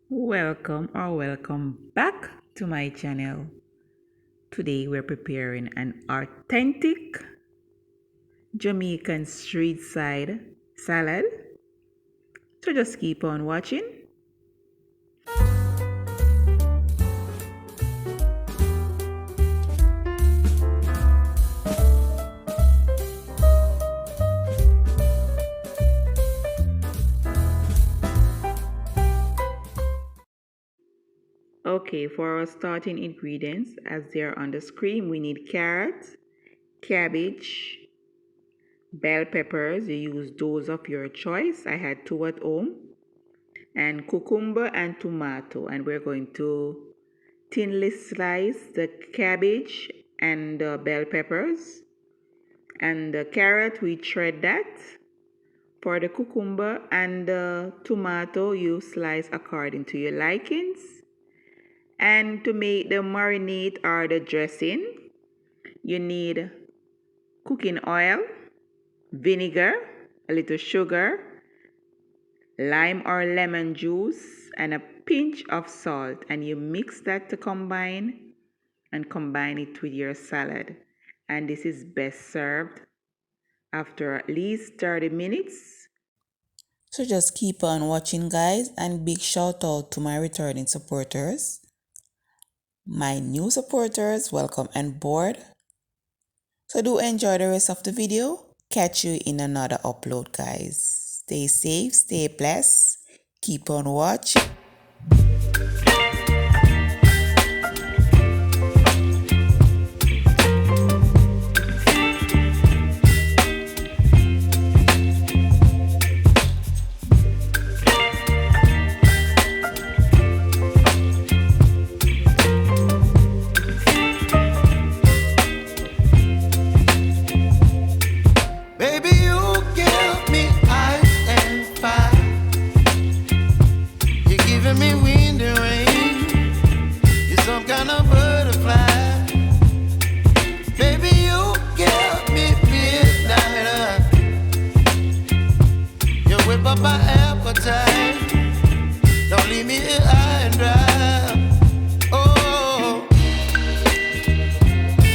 Welcome back to my channel. Today we're preparing an authentic Jamaican street side salad. So just keep on watching. Okay, for our starting ingredients, as they're on the screen, we need carrot, cabbage, bell peppers. You use those of your choice. I had two at home, and cucumber and tomato. And we're going to thinly slice the cabbage and the bell peppers. And the carrot, we shred that. For the cucumber and the tomato, you slice according to your likings. And to make the marinade or the dressing, you need cooking oil, vinegar, a little sugar, lime or lemon juice, and a pinch of salt. And you mix that to combine it with your salad. And this is best served after at least 30 minutes. So just keep on watching, guys, and big shout out to my returning supporters. My new supporters, welcome on board. So do enjoy the rest of the video. Catch you in another upload, guys. Stay safe, stay blessed, keep on watching. My appetite, don't leave me here high and dry. Oh,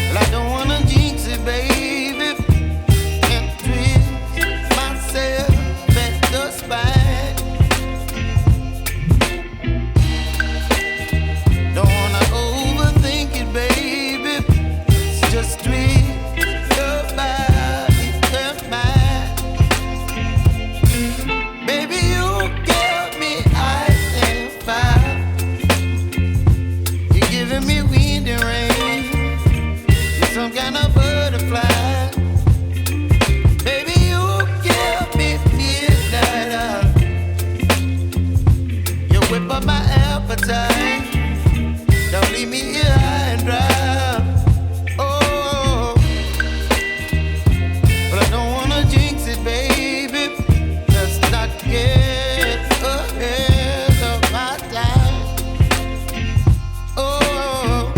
well, I don't wanna jinx it, baby, and twist myself at the spine. Don't wanna overthink it, baby. It's just twist your body and mine. Don't leave me here high and dry. Oh, but I don't wanna jinx it, baby. Let's not get ahead of my time. Oh,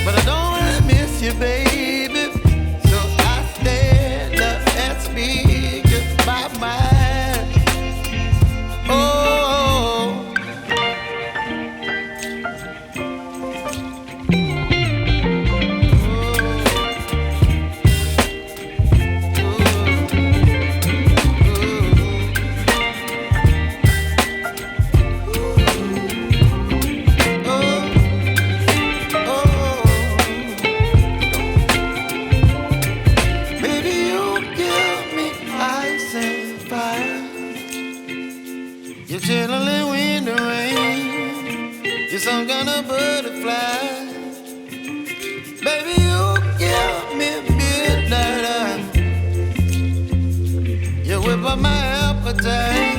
but I don't wanna miss you, baby. So I stand up and speak just my mind. Oh. You're chilling in the rain. You're some kind of butterfly. Baby, you give me midnight. You whip up my appetite.